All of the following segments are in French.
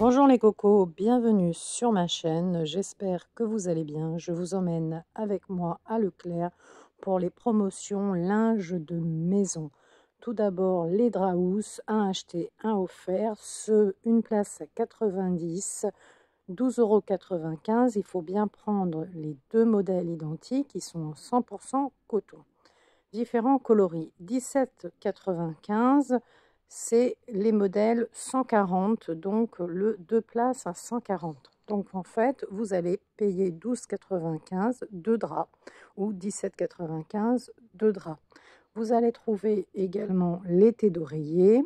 Bonjour les cocos, bienvenue sur ma chaîne, j'espère que vous allez bien. Je vous emmène avec moi à Leclerc pour les promotions linge de maison. Tout d'abord les draps, un acheté, un offert, une place à 90, 12,95 €. Il faut bien prendre les deux modèles identiques, qui sont en 100% coton. Différents coloris, 17,95 €. C'est les modèles 140, donc le 2 places à 140. Donc en fait, vous allez payer 12,95 € deux draps ou 17,95 € deux draps. Vous allez trouver également l'été d'oreiller,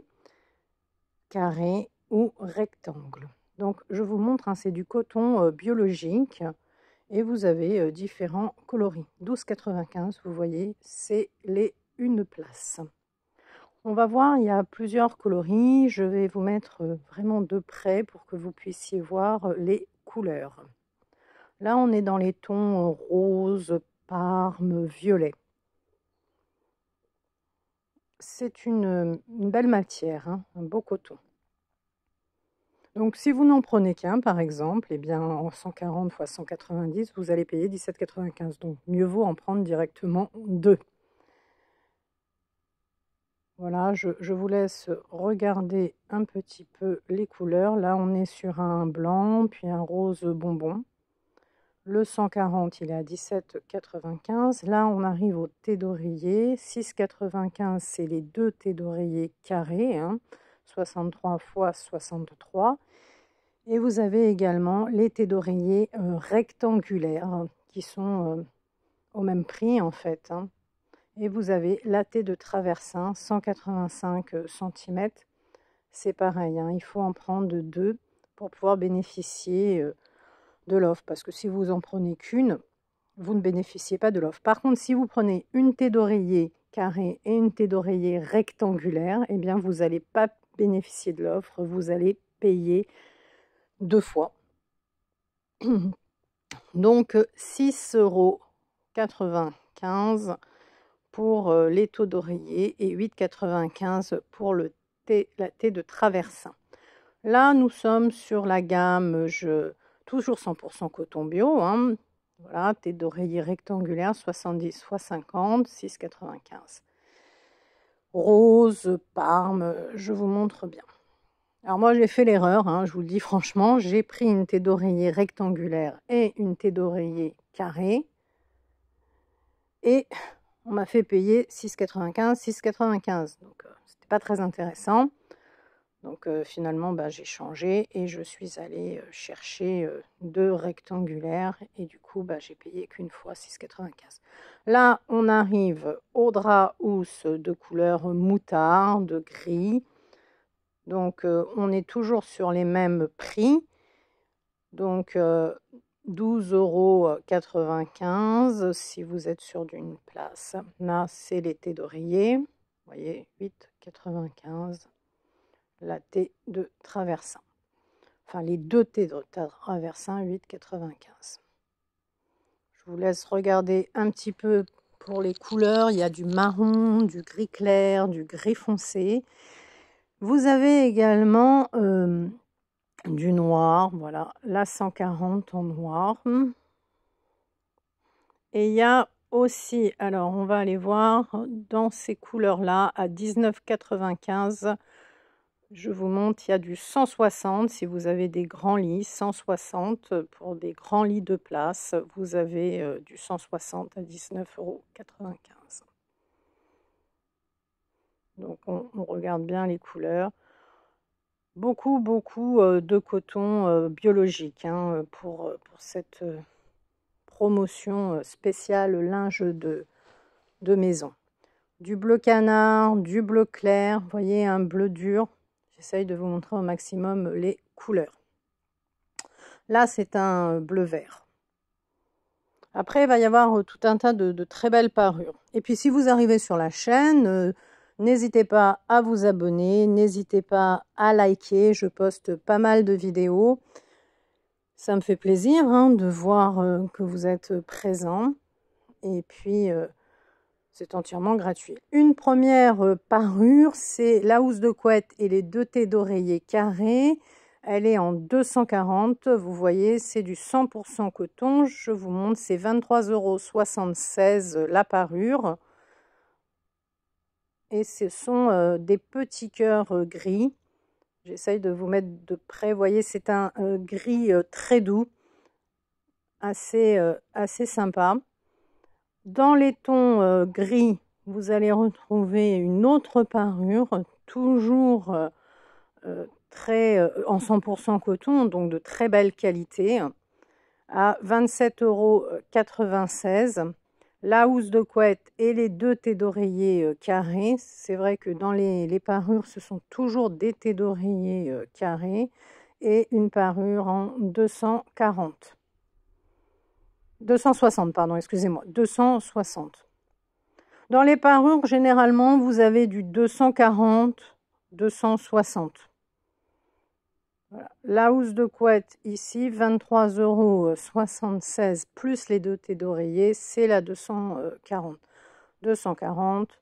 carré ou rectangle. Donc je vous montre, c'est du coton biologique et vous avez différents coloris. 12,95 €, vous voyez, c'est les une place. On va voir, il y a plusieurs coloris. Je vais vous mettre vraiment de près pour que vous puissiez voir les couleurs. Là, on est dans les tons rose, parme, violet. C'est une belle matière, un beau coton. Donc, si vous n'en prenez qu'un, par exemple, eh bien, en 140 x 190, vous allez payer 17,95 €. Donc, mieux vaut en prendre directement deux. Voilà, je vous laisse regarder un petit peu les couleurs. Là, on est sur un blanc, puis un rose bonbon. Le 140, il est à 17,95 €. Là, on arrive au thé d'oreiller. 6,95 €, c'est les deux thés d'oreiller carrés, 63 x 63. Et vous avez également les thés d'oreiller rectangulaires, qui sont au même prix, en fait. Et vous avez la thé de traversin, 185 cm. C'est pareil, il faut en prendre deux pour pouvoir bénéficier de l'offre. Parce que si vous en prenez qu'une, vous ne bénéficiez pas de l'offre. Par contre, si vous prenez une thé d'oreiller carrée et une thé d'oreiller rectangulaire, eh bien, vous n'allez pas bénéficier de l'offre. Vous allez payer deux fois. Donc, 6,95 € pour les taux d'oreiller et 8,95 € pour la thé de traversin. Là, nous sommes sur la gamme, toujours 100% coton bio. Voilà, thé d'oreiller rectangulaire, 70 x 50, 6,95 €. Rose, parme, je vous montre bien. Alors moi, j'ai fait l'erreur, je vous le dis franchement, j'ai pris une thé d'oreiller rectangulaire et une thé d'oreiller carrée. Et on m'a fait payer 6,95 €, 6,95 €. Donc, c'était pas très intéressant. Donc, finalement, j'ai changé et je suis allée chercher deux rectangulaires. Et du coup, j'ai payé qu'une fois 6,95 €. Là, on arrive au drap housse de couleur moutarde, gris. Donc, on est toujours sur les mêmes prix. Donc, 12,95 € si vous êtes sur d'une place. Là, c'est les thés d'oreiller. Vous voyez, 8,95 €. La thé de traversin. Enfin, les deux thés de traversin, 8,95 €. Je vous laisse regarder un petit peu pour les couleurs. Il y a du marron, du gris clair, du gris foncé. Vous avez également du noir, voilà, la 140 en noir. Et il y a aussi, alors on va aller voir dans ces couleurs-là, à 19,95 €. Je vous montre, il y a du 160 si vous avez des grands lits, 160 pour des grands lits de place. Vous avez du 160 à 19,95 €. Donc on regarde bien les couleurs. Beaucoup de coton biologique pour cette promotion spéciale linge de maison. Du bleu canard, du bleu clair, vous voyez, un bleu dur. J'essaye de vous montrer au maximum les couleurs. Là, c'est un bleu vert. Après, il va y avoir tout un tas de très belles parures. Et puis, si vous arrivez sur la chaîne, n'hésitez pas à vous abonner, n'hésitez pas à liker. Je poste pas mal de vidéos. Ça me fait plaisir de voir que vous êtes présents. Et puis, c'est entièrement gratuit. Une première parure, c'est la housse de couette et les deux thés d'oreiller carrés. Elle est en 240, vous voyez, c'est du 100% coton. Je vous montre, c'est 23,76 € la parure. Et ce sont des petits cœurs gris. J'essaye de vous mettre de près. Vous voyez, c'est un gris très doux, assez sympa. Dans les tons gris, vous allez retrouver une autre parure, toujours en 100% coton, donc de très belle qualité, à 27,96 €. La housse de couette et les 2 thés d'oreiller carrés. C'est vrai que dans les parures, ce sont toujours des thés d'oreiller carrés et une parure en 260, pardon, excusez-moi, 260. Dans les parures, généralement, vous avez du 240, 260. Voilà. La housse de couette ici, 23,76 € plus les 2 thés d'oreiller, c'est la 240. 240,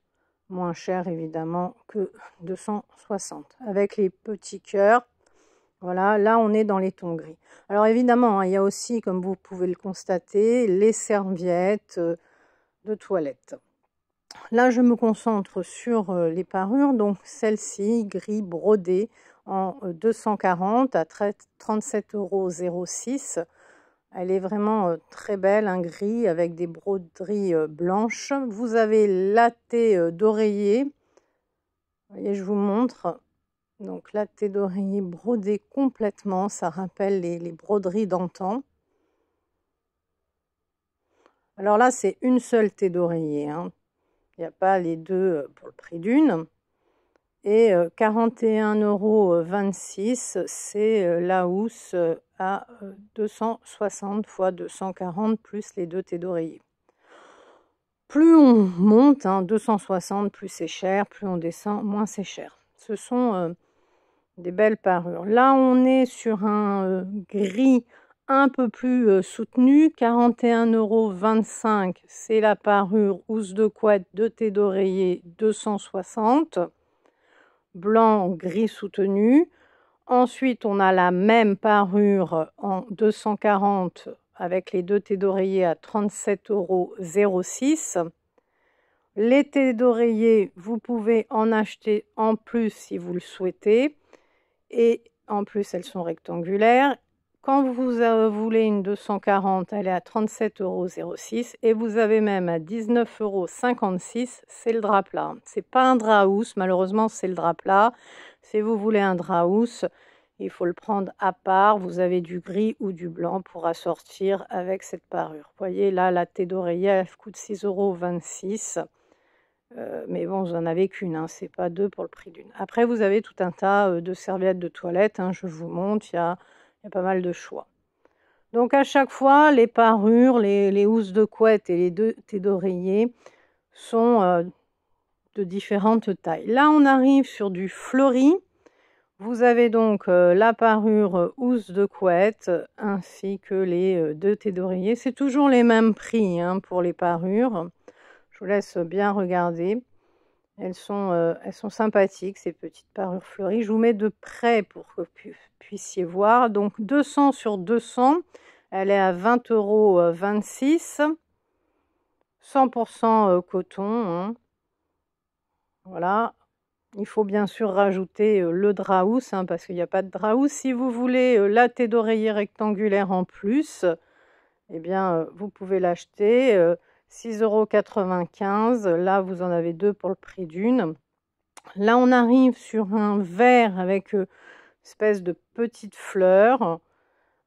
moins cher évidemment que 260. Avec les petits cœurs, voilà, là on est dans les tons gris. Alors évidemment, il y a aussi, comme vous pouvez le constater, les serviettes de toilette. Là, je me concentre sur les parures, donc celle-ci, gris brodé, en 240 à 37,06 €. Elle est vraiment très belle, un gris avec des broderies blanches. Vous avez la thé d'oreiller. Vous voyez, je vous montre. Donc la thé d'oreiller brodée complètement, ça rappelle les broderies d'antan. Alors là, c'est une seule thé d'oreiller, hein. Il n'y a pas les deux pour le prix d'une. Et 41,26 €, c'est la housse à 260 x 240 plus les 2 thés d'oreiller. Plus on monte, 260, plus c'est cher, plus on descend, moins c'est cher. Ce sont des belles parures. Là, on est sur un gris un peu plus soutenu, 41,25 €, c'est la parure housse de couette, 2 thés d'oreiller, 260. Blanc, gris soutenu. Ensuite, on a la même parure en 240 avec les 2 thés d'oreiller à 37,06 €. Les thés d'oreiller, vous pouvez en acheter en plus si vous le souhaitez. Et en plus, elles sont rectangulaires. Quand vous voulez une 240, elle est à 37,06 € et vous avez même à 19,56 €, c'est le drap plat. C'est pas un drap housse, malheureusement, c'est le drap plat. Si vous voulez un drap housse, il faut le prendre à part. Vous avez du gris ou du blanc pour assortir avec cette parure. Vous voyez, là, la thé d'oreiller, elle coûte 6,26 €. Mais bon, vous n'en avez qu'une, c'est pas deux pour le prix d'une. Après, vous avez tout un tas de serviettes de toilette, je vous montre, il y a pas mal de choix. Donc à chaque fois, les parures, les housses de couette et les 2 thés d'oreiller sont de différentes tailles. Là, on arrive sur du fleuri. Vous avez donc la parure housse de couette ainsi que les 2 thés d'oreiller. C'est toujours les mêmes prix pour les parures. Je vous laisse bien regarder. Elles sont sympathiques, ces petites parures fleuries. Je vous mets de près pour que vous puissiez voir. Donc 200 sur 200, elle est à 20,26 €. 100% coton. Voilà. Il faut bien sûr rajouter le drap housse, parce qu'il n'y a pas de drap housse. Si vous voulez la thé d'oreiller rectangulaire en plus, eh bien, vous pouvez l'acheter. 6,95 €. Là, vous en avez 2 pour le prix d'une. Là, on arrive sur un vert avec une espèce de petite fleur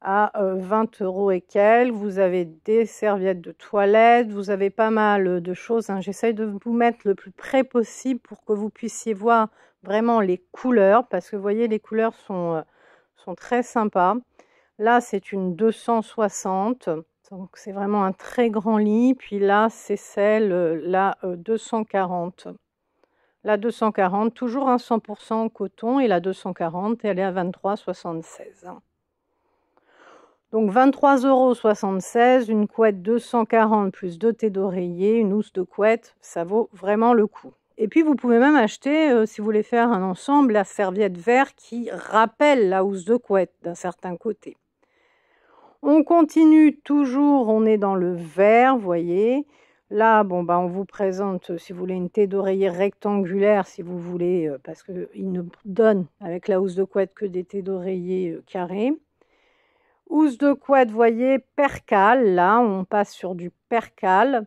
à 20 € et quelques. Vous avez des serviettes de toilette. Vous avez pas mal de choses. J'essaye de vous mettre le plus près possible pour que vous puissiez voir vraiment les couleurs. Parce que vous voyez, les couleurs sont très sympas. Là, c'est une 260. Donc, c'est vraiment un très grand lit. Puis là, c'est celle, la 240. La 240, toujours un 100% coton. Et la 240, elle est à 23,76 €. Donc, 23,76 €, une couette 240 plus 2 thés d'oreiller, une housse de couette, ça vaut vraiment le coup. Et puis vous pouvez même acheter, si vous voulez faire un ensemble, la serviette vert qui rappelle la housse de couette d'un certain côté. On continue toujours, on est dans le vert, voyez. Là, bon, on vous présente, si vous voulez, une thé d'oreiller rectangulaire, si vous voulez, parce qu'il ne donne avec la housse de couette que des thés d'oreiller carrés. Housse de couette, voyez, percale. Là, on passe sur du percale.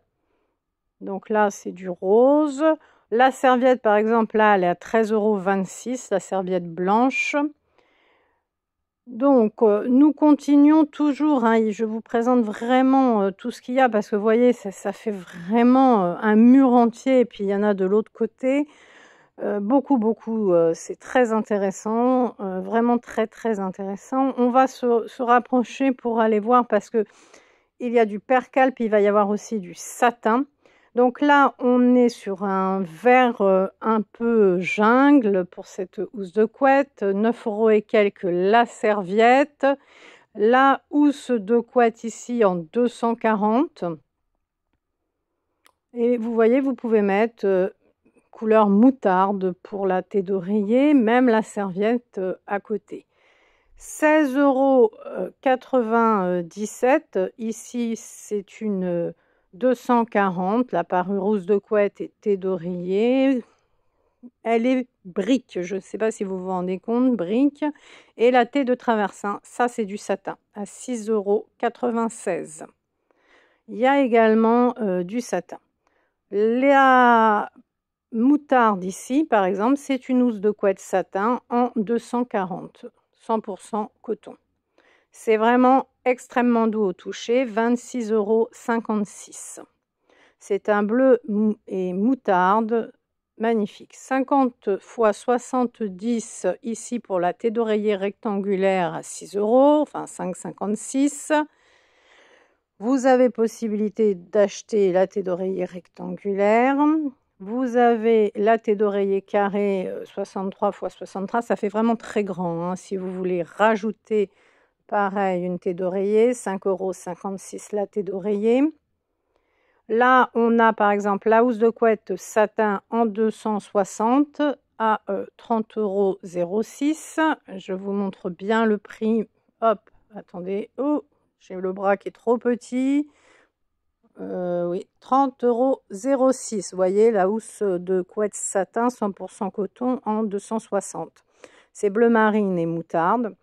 Donc là, c'est du rose. La serviette, par exemple, là, elle est à 13,26 €, la serviette blanche. Donc, nous continuons toujours, hein, je vous présente vraiment tout ce qu'il y a parce que vous voyez, ça fait vraiment un mur entier et puis il y en a de l'autre côté. Beaucoup, c'est très intéressant, vraiment très, très intéressant. On va se rapprocher pour aller voir parce qu'il y a du percale, puis il va y avoir aussi du satin. Donc là, on est sur un vert un peu jungle pour cette housse de couette, 9 € et quelques la serviette. La housse de couette ici en 240. Et vous voyez, vous pouvez mettre couleur moutarde pour la thé d'oreiller, même la serviette à côté. 16,97 €. Ici, c'est une 240, la parure housse de couette et thé d'oreiller. Elle est brique, je ne sais pas si vous vous rendez compte, brique. Et la thé de traversin, ça c'est du satin, à 6,96 €. Il y a également du satin. La moutarde ici, par exemple, c'est une housse de couette satin en 240, 100% coton. C'est vraiment extrêmement doux au toucher, 26,56 €. C'est un bleu et moutarde, magnifique. 50 x 70 ici pour la thé d'oreiller rectangulaire à 6 €, enfin 5,56 €. Vous avez possibilité d'acheter la thé d'oreiller rectangulaire. Vous avez la thé d'oreiller carré 63 x 63, ça fait vraiment très grand, hein. Si vous voulez rajouter pareil une thé d'oreiller, 5,56 € la thé d'oreiller. Là, on a par exemple la housse de couette satin en 260 à 30,06 €. Je vous montre bien le prix. Hop, attendez. Oh, j'ai le bras qui est trop petit. Oui, 30,06 €. Vous voyez, la housse de couette satin 100% coton en 260. C'est bleu marine et moutarde.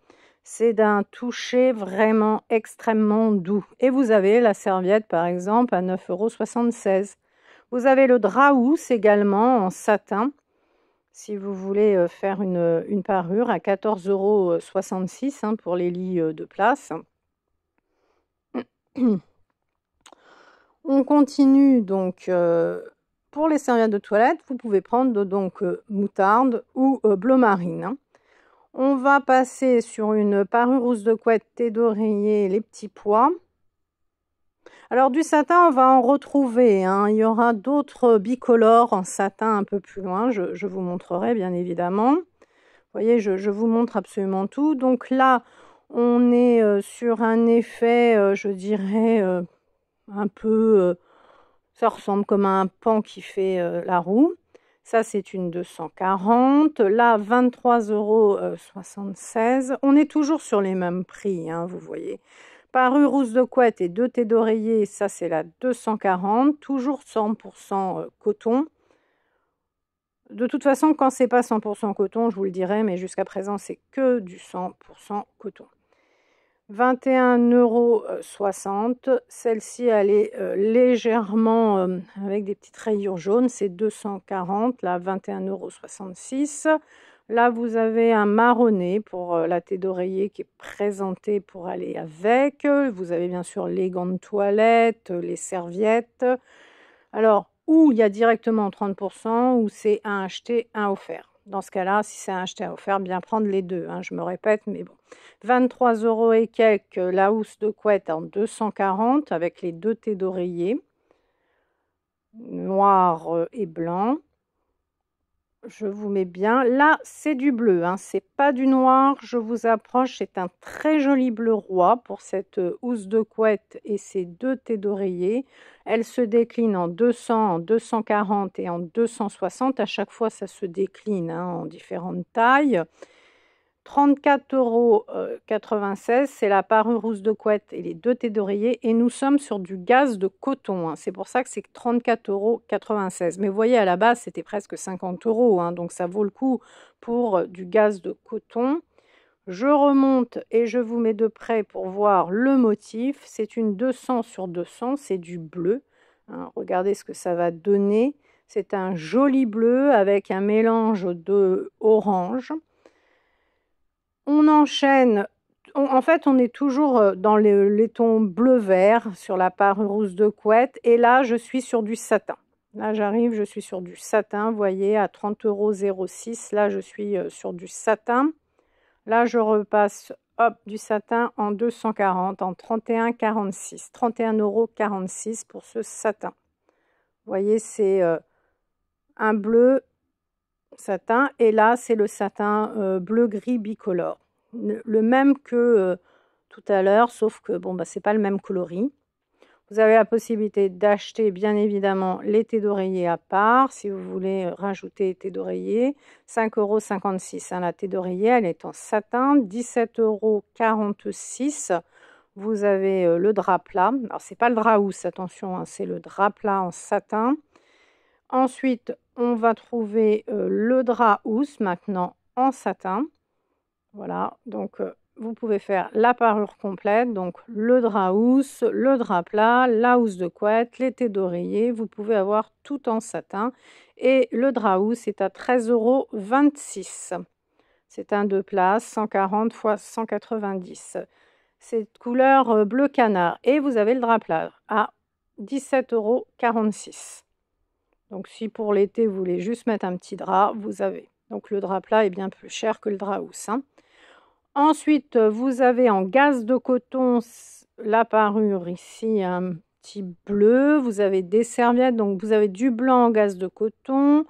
C'est d'un toucher vraiment extrêmement doux. Et vous avez la serviette, par exemple, à 9,76 €. Vous avez le drap housse également en satin, si vous voulez faire une parure à 14,66 € pour les lits de place. On continue donc pour les serviettes de toilette, vous pouvez prendre donc moutarde ou bleu marine, hein. On va passer sur une parure housse de couette thé d'oreiller, les petits pois. Alors du satin, on va en retrouver, hein. Il y aura d'autres bicolores en satin un peu plus loin. Je vous montrerai bien évidemment. Vous voyez, je vous montre absolument tout. Donc là, on est sur un effet, je dirais, un peu... ça ressemble comme à un pan qui fait la roue. Ça, c'est une 240. Là, 23,76 €. On est toujours sur les mêmes prix, hein, vous voyez. Parure housse de couette et 2 thés d'oreiller, ça, c'est la 240. Toujours 100% coton. De toute façon, quand c'est pas 100% coton, je vous le dirai, mais jusqu'à présent, c'est que du 100% coton. 21,60 €. Celle-ci, elle est légèrement avec des petites rayures jaunes. C'est 240, là, 21,66 €. Là, vous avez un marronné pour la thé d'oreiller qui est présenté pour aller avec. Vous avez bien sûr les gants de toilette, les serviettes. Alors, ou il y a directement 30%, ou c'est un acheté, un offert. Dans ce cas-là, si c'est un acheté, un offert, bien prendre les deux, hein, je me répète, mais bon. 23 € et quelques, la housse de couette en 240 avec les 2 thés d'oreiller, noir et blanc. je vous mets bien. Là, c'est du bleu, hein, c'est pas du noir. Je vous approche, c'est un très joli bleu roi pour cette housse de couette et ces deux thés d'oreiller. Elle se décline en 200, en 240 et en 260. À chaque fois, ça se décline hein, en différentes tailles. 34,96 €, c'est la parure housse de couette et les deux thés d'oreiller. Et nous sommes sur du gaze de coton. Hein. C'est pour ça que c'est 34,96 €. Mais vous voyez, à la base, c'était presque 50 €. Hein, donc ça vaut le coup pour du gaze de coton. Je remonte et je vous mets de près pour voir le motif. C'est une 200 sur 200, c'est du bleu. Hein, regardez ce que ça va donner. C'est un joli bleu avec un mélange de orange. On enchaîne, en fait, on est toujours dans les tons bleu-vert sur la parure housse de couette. Et là, je suis sur du satin. Là, j'arrive, je suis sur du satin, vous voyez, à 30,06 €. Là, je suis sur du satin. Là, je repasse, hop, du satin en 240, en 31,46. 31,46 € pour ce satin. Vous voyez, c'est un bleu satin et là c'est le satin bleu gris bicolore, le même que tout à l'heure, sauf que bon bah c'est pas le même coloris. Vous avez la possibilité d'acheter bien évidemment les thés d'oreiller à part si vous voulez rajouter thés d'oreiller. 5,56 € hein, la thé d'oreiller, elle est en satin. 17,46 €. Vous avez le drap plat, alors c'est pas le drap housse, attention hein, c'est le drap plat en satin. Ensuite, on va trouver le drap housse maintenant en satin. Voilà, donc vous pouvez faire la parure complète, donc le drap housse, le drap plat, la housse de couette, les thés d'oreiller. Vous pouvez avoir tout en satin. Et le drap housse est à 13,26 €. C'est un 2 places, 140 x 190. C'est couleur bleu canard. Et vous avez le drap plat à 17,46 €. Donc si pour l'été, vous voulez juste mettre un petit drap, vous avez. Donc le drap plat est bien plus cher que le drap housse. Hein. Ensuite, vous avez en gaze de coton la parure ici, un petit bleu. Vous avez des serviettes, donc vous avez du blanc en gaze de coton.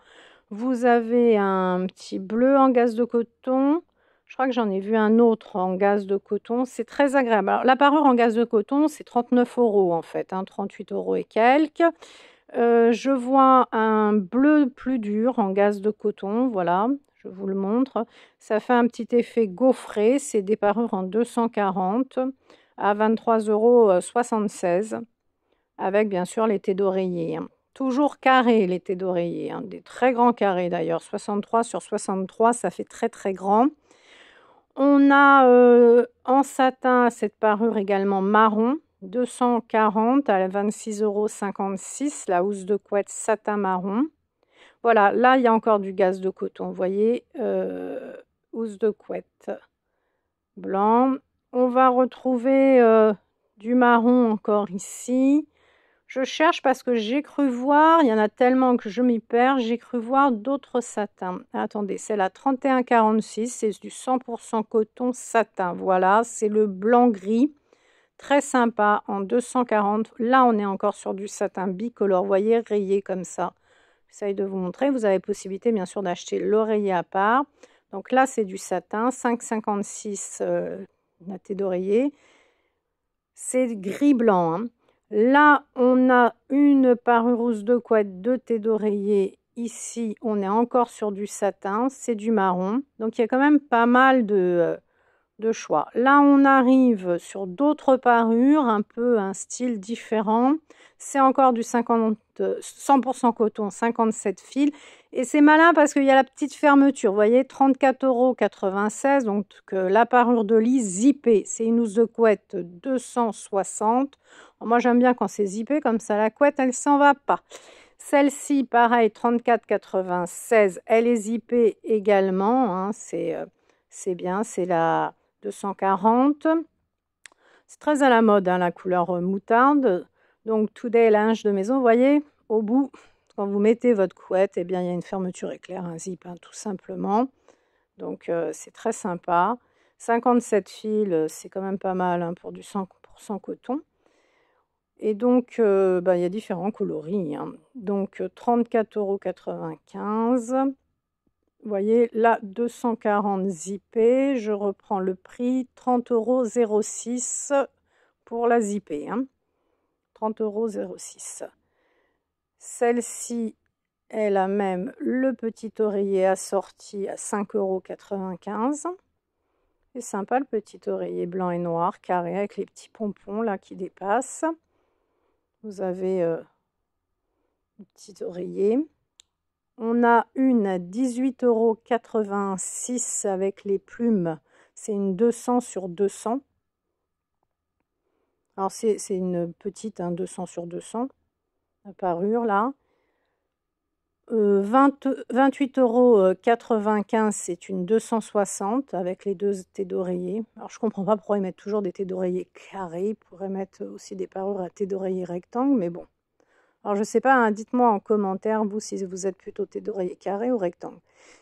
Vous avez un petit bleu en gaze de coton. Je crois que j'en ai vu un autre en gaze de coton. C'est très agréable. Alors, la parure en gaze de coton, c'est 39 € en fait, hein, 38 € et quelques. Je vois un bleu plus dur en gaze de coton, voilà, je vous le montre. Ça fait un petit effet gaufré, c'est des parures en 240 à 23,76 € avec bien sûr les thés d'oreiller. Hein. Toujours carré les thés d'oreiller, hein, des très grands carrés d'ailleurs, 63 sur 63, ça fait très très grand. On a en satin cette parure également marron, 240 à 26,56 €, la housse de couette satin marron. Voilà, là, il y a encore du gaze de coton, vous voyez, housse de couette blanc. On va retrouver du marron encore ici. Je cherche parce que j'ai cru voir, il y en a tellement que je m'y perds, j'ai cru voir d'autres satins. Attendez, c'est la 31,46, c'est du 100% coton satin. Voilà, c'est le blanc-gris. Très sympa en 240. Là, on est encore sur du satin bicolore, vous voyez, rayé comme ça. J'essaye de vous montrer. Vous avez possibilité, bien sûr, d'acheter l'oreiller à part. Donc là, c'est du satin, 5,56 la thé d'oreiller. C'est gris-blanc. Hein. Là, on a une parure housse de couette, deux thés d'oreiller. Ici, on est encore sur du satin, c'est du marron. Donc, il y a quand même pas mal de choix. Là, on arrive sur d'autres parures, un peu un style différent. C'est encore du 100% coton, 57 fils. Et c'est malin parce qu'il y a la petite fermeture. Vous voyez, 34,96 €. Donc, la parure de lit zippée. C'est une housse de couette 260. Moi, j'aime bien quand c'est zippé, comme ça, la couette, elle ne s'en va pas. Celle-ci, pareil, 34,96 €. Elle est zippée également. Hein, c'est bien, c'est la 240. C'est très à la mode, hein, la couleur moutarde. Donc, Today linge de maison, vous voyez, au bout, quand vous mettez votre couette, eh bien, il y a une fermeture éclair, un zip, hein, tout simplement. Donc, c'est très sympa. 57 fils, c'est quand même pas mal hein, pour du 100% coton. Et donc, il y a différents coloris. Hein. Donc, 34,95 €. Vous voyez, là, 240 zippés. Je reprends le prix, 30,06 € pour la zippée. Hein. 30,06 €. Celle-ci, elle a même le petit oreiller assorti à 5,95 €. C'est sympa le petit oreiller blanc et noir, carré, avec les petits pompons là qui dépassent. Vous avez le petit oreiller. On a une à 18,86 € avec les plumes. C'est une 200 sur 200. Alors c'est une petite 200 sur 200. La parure là. 28,95 €, c'est une 260 avec les deux thés d'oreiller. Alors je comprends pas pourquoi ils mettent toujours des thés d'oreiller carrés. Ils pourraient mettre aussi des parures à thés d'oreiller rectangle, mais bon. Alors je sais pas, hein, dites-moi en commentaire vous si vous êtes plutôt thé d'oreiller carré ou rectangle.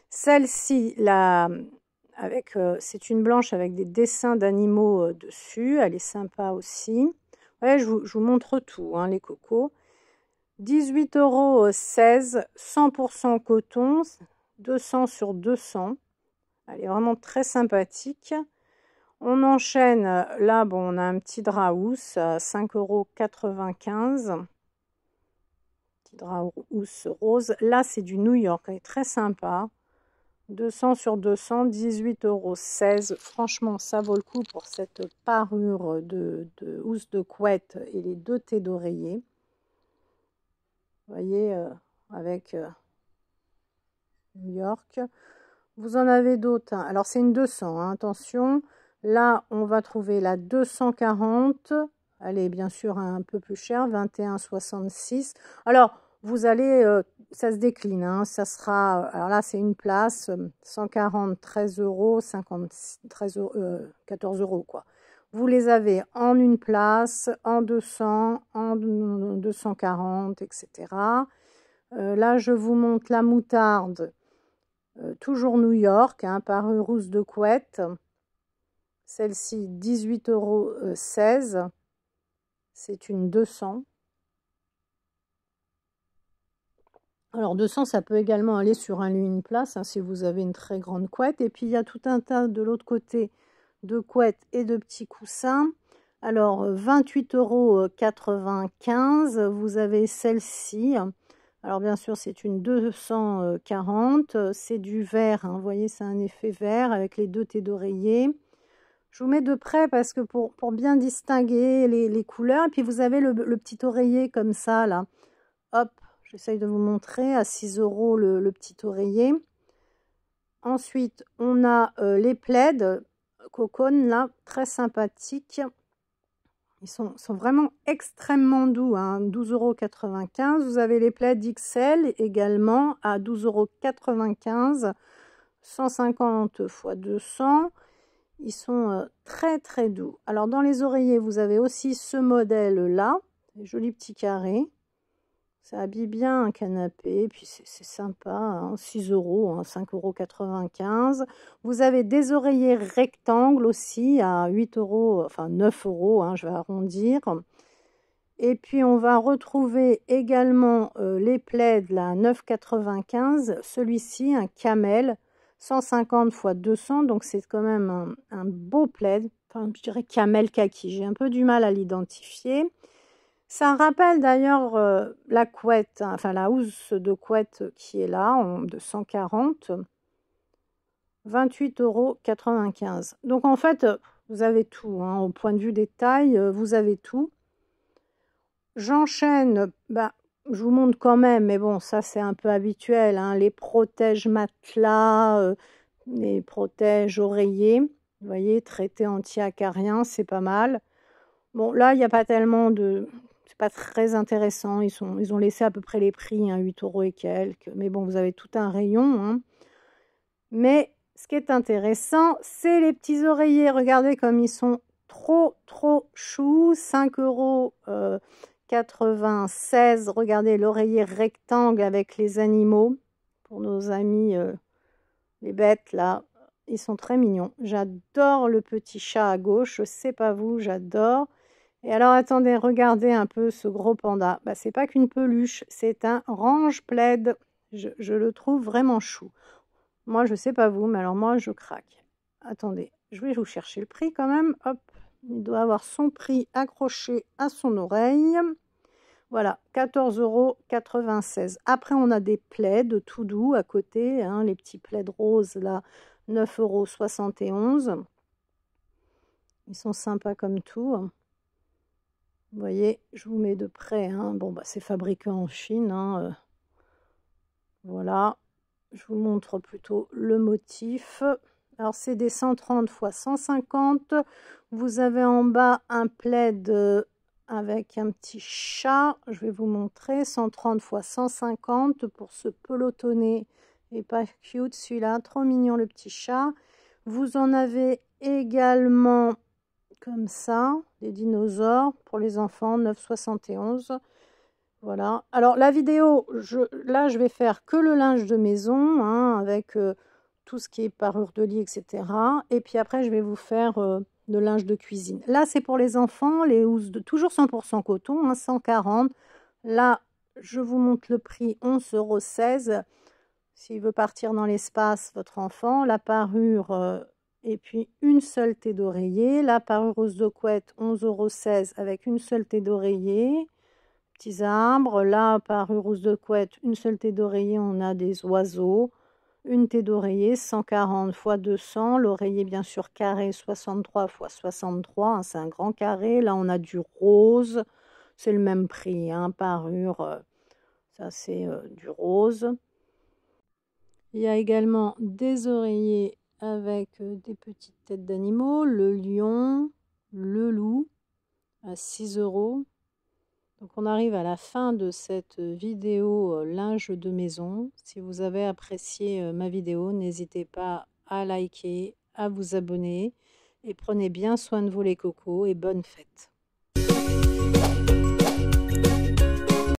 Celle-ci, c'est une blanche avec des dessins d'animaux dessus. Elle est sympa aussi. Ouais, je vous montre tout, hein, les cocos. 18,16 €, 100% coton, 200 sur 200. Elle est vraiment très sympathique. On enchaîne, là, bon, on a un petit drap housse à 5,95 €. Petit drap housse rose. Là, c'est du New York, elle est très sympa. 200 sur 200, 18,16 €. Franchement, ça vaut le coup pour cette parure de housse de couette et les deux thés d'oreiller. Vous voyez, avec New York. Vous en avez d'autres. Hein. Alors, c'est une 200, hein, attention. Là, on va trouver la 240. Elle est bien sûr un peu plus chère, 21,66 €. Alors, vous allez, ça se décline. Hein, ça sera, alors là, c'est une place, 140, 13 €, 50, 14 € quoi. Vous les avez en une place, en 200, en 240, etc. Là, je vous montre la moutarde, toujours New York, hein, parure rousse de couette. Celle-ci, 18,16 €. C'est une 200. Alors 200, ça peut également aller sur une place, hein, si vous avez une très grande couette. Et puis, il y a tout un tas de l'autre côté de couettes et de petits coussins. Alors, 28,95 €. Vous avez celle-ci. Alors, bien sûr, c'est une 240. C'est du vert. Hein, vous voyez, c'est un effet vert avec les deux thés d'oreiller. Je vous mets de près parce que pour bien distinguer les couleurs. Et puis, vous avez le petit oreiller comme ça, là. Hop, j'essaye de vous montrer. À 6 € le petit oreiller. Ensuite, on a les plaids Cocon, là, très sympathiques. Ils sont vraiment extrêmement doux, hein, 12,95 €. Vous avez les plaids XL également à 12,95 €, 150 x 200. Ils sont très très doux. Alors dans les oreillers, vous avez aussi ce modèle-là, joli petit carré. Ça habille bien un canapé, puis c'est sympa, hein, 6 €, hein, 5,95 €. Vous avez des oreillers rectangles aussi à 8 €, enfin 9 €, hein, je vais arrondir. Et puis on va retrouver également les plaids là, 9,95 €. Celui-ci, un camel, 150 x 200, donc c'est quand même un beau plaid. Enfin, je dirais camel kaki, j'ai un peu du mal à l'identifier. Ça rappelle d'ailleurs la couette, hein, enfin la housse de couette qui est là, de 140, 28,95 €. Donc en fait, vous avez tout, hein, au point de vue des tailles, vous avez tout. J'enchaîne, je vous montre quand même, mais bon, ça c'est un peu habituel, hein, les protèges matelas, les protèges oreillers, vous voyez, traités anti-acariens, c'est pas mal. Bon, là, il n'y a pas tellement de... C'est pas très intéressant. Ils ont laissé à peu près les prix, hein, 8 € et quelques. Mais bon, vous avez tout un rayon. Hein. Mais ce qui est intéressant, c'est les petits oreillers. Regardez comme ils sont trop, trop choux. 5,96 €. Regardez l'oreiller rectangle avec les animaux. Pour nos amis, les bêtes, là. Ils sont très mignons. J'adore le petit chat à gauche. Je sais pas vous, j'adore. Et alors, attendez, regardez un peu ce gros panda. C'est pas qu'une peluche, c'est un range plaid. Je le trouve vraiment chou. Moi, je sais pas vous, mais alors moi, je craque. Attendez, je vais vous chercher le prix quand même. Hop, il doit avoir son prix accroché à son oreille. Voilà, 14,96 €. Après, on a des plaids tout doux à côté, hein, les petits plaids roses là, 9,71 €. Ils sont sympas comme tout. Vous voyez, je vous mets de près, hein. Bon, bah, c'est fabriqué en Chine, hein, voilà. Je vous montre plutôt le motif. Alors, c'est des 130 x 150. Vous avez en bas un plaid avec un petit chat. Je vais vous montrer. 130 x 150 pour se pelotonner. Et pas cute celui-là. Trop mignon le petit chat. Vous en avez également comme ça, des dinosaures pour les enfants, 9,71 €. Voilà. Alors la vidéo, là je vais faire que le linge de maison, hein, avec tout ce qui est parure de lit, etc. Et puis après je vais vous faire le linge de cuisine. Là c'est pour les enfants, les housses de toujours 100% coton, hein, 140. Là je vous montre le prix, 11,16 €. S'il veut partir dans l'espace, votre enfant, la parure et puis une seule thé d'oreiller. La parure housse de couette, 11,16 € avec une seule thé d'oreiller. Petits arbres. Là, parure housse de couette, une seule thé d'oreiller, on a des oiseaux. Une thé d'oreiller, 140 x 200. L'oreiller, bien sûr, carré, 63 x 63. Hein, c'est un grand carré. Là, on a du rose. C'est le même prix. Hein, parure, ça c'est du rose. Il y a également des oreillers avec des petites têtes d'animaux, le lion, le loup, à 6 €. Donc on arrive à la fin de cette vidéo linge de maison. Si vous avez apprécié ma vidéo, n'hésitez pas à liker, à vous abonner et prenez bien soin de vous les cocos et bonne fête.